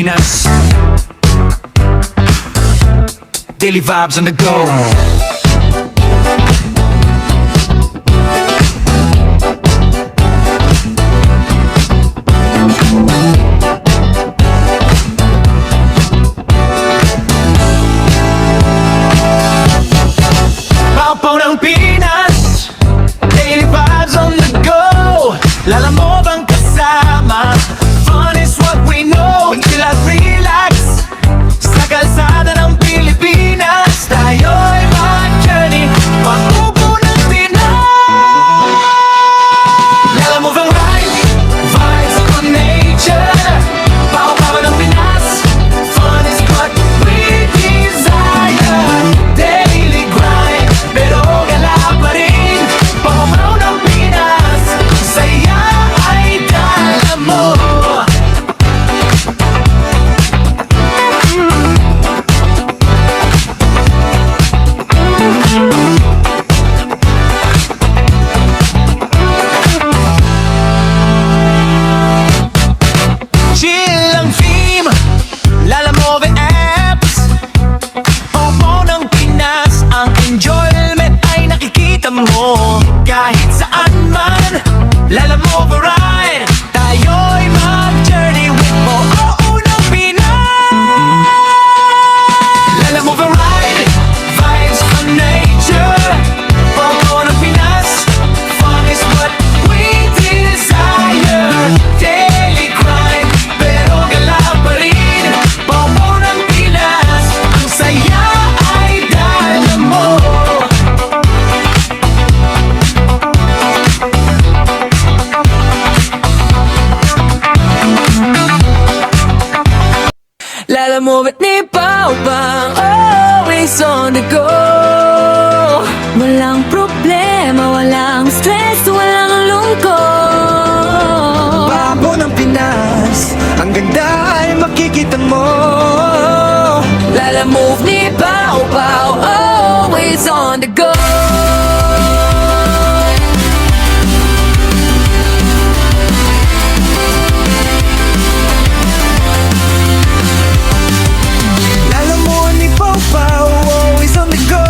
Pinas. Daily vibes on the go. Paupaw ng Pinas, daily vibes on the go. Lala mo bang kasama? Fun is what we know. Chill at relax sa kalsada ng Pilipinas. Tayo'y mag-journey pakubo ng Pinas. Lala mo bang ride? Vibes on nature. Paupaw ng Pinas, fun is what we desire. Daily grind, pero gala pa rin. Paupaw ng Pinas, saya ay dala mo. Chill ang theme, Lala Move apps. Paupaw ng Pinas, ang enjoyment ay nakikita mo. Kahit saan man, Lala Move ride. Tayo'y mag-journey with mo. Oo ng Pinas. Lala Move ride, vibes on nature. Paupaw ng Pinas, fun is what we desire. Daily grind, pero gala pa rin. Paupaw ng Pinas, ang saya ay dala mo. Lala Move ni Pao Pang, always on the go. Walang problema, walang stress, walang lungkot. Papo ng Pinas, ang ganda ay makikita mo. Lala Move ni Pao Pao, always on the go. Lala mo ni Pau Pau, always on the go.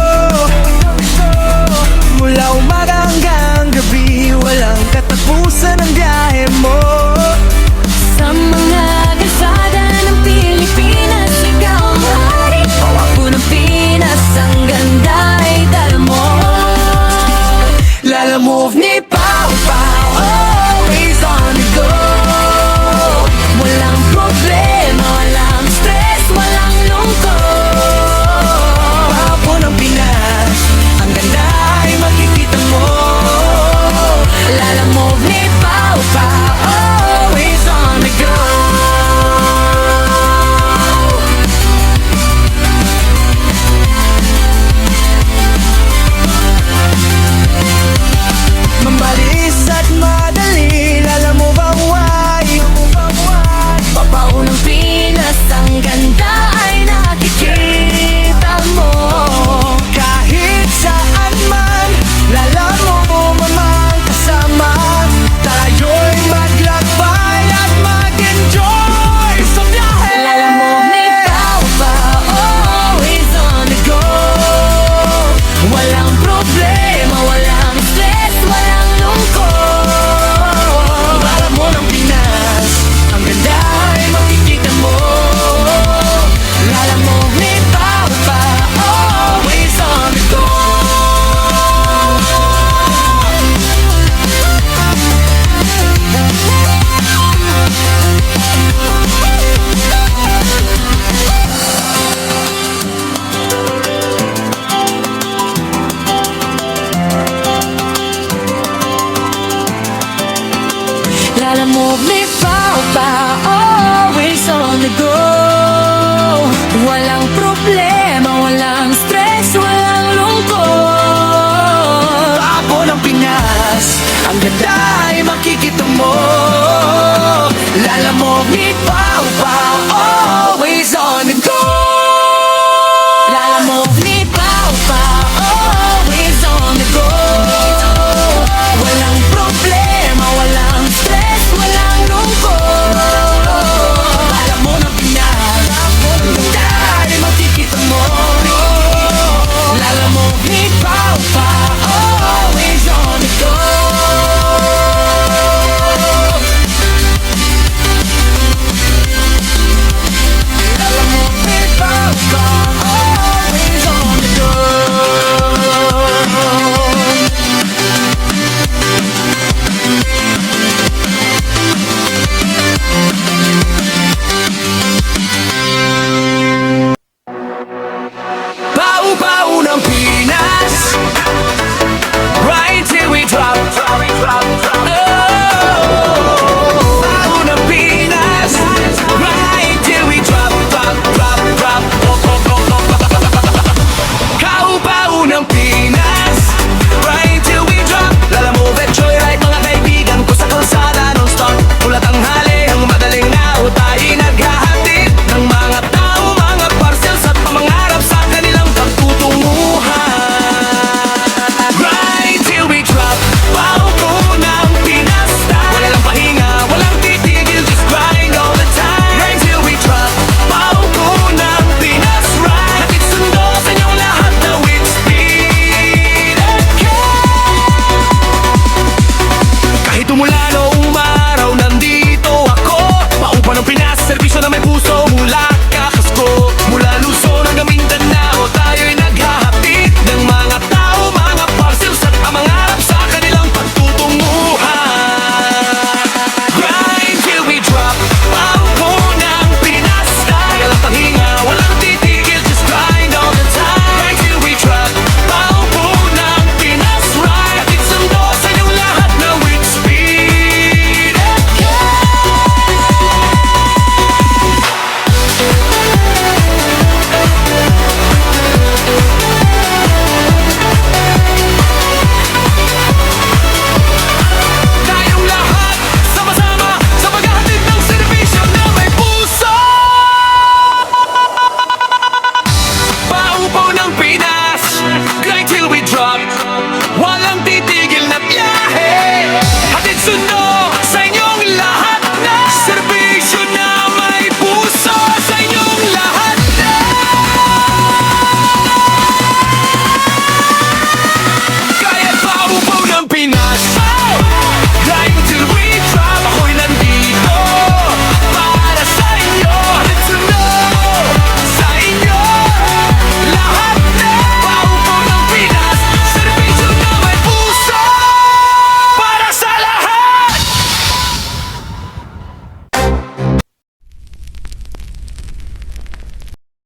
Mula umaga hanggang gabi, walang katapusan ang biyahe mo. Sa mga kalsada ng Pilipinas, ikaw ang hari. Pawapo ng Pinas, ang ganda ay dala mo. Lala Move ni Pau Pau, Always on the go. Walang problema, walang stress, walang lungkot. papo ng Pinas, ang ganda ay makikita mo. Lala Move ni Pao Pao, always on the go. Mamalis at madali, lala mo bang why? Papaw ng Pinas, ang ganda ay nakikita mo. Kahit saan man, lala mo mamang kasama. Tayo'y maglakbay at mag-enjoy sa biyahe. Lala Move ni Pao Pao, always on the go. Walang problema, walang stress, walang lungkot. Lala mo ng Pinas, ang ganda ay makikita mo. Lala Move ni Pao Pao, always on the go. Lala Move ni Pao Pao, always on the go. Walang problema, walang stress, walang lungkot. Papo ng Pinas, ang ganda ay makikita mo. Lala mo ni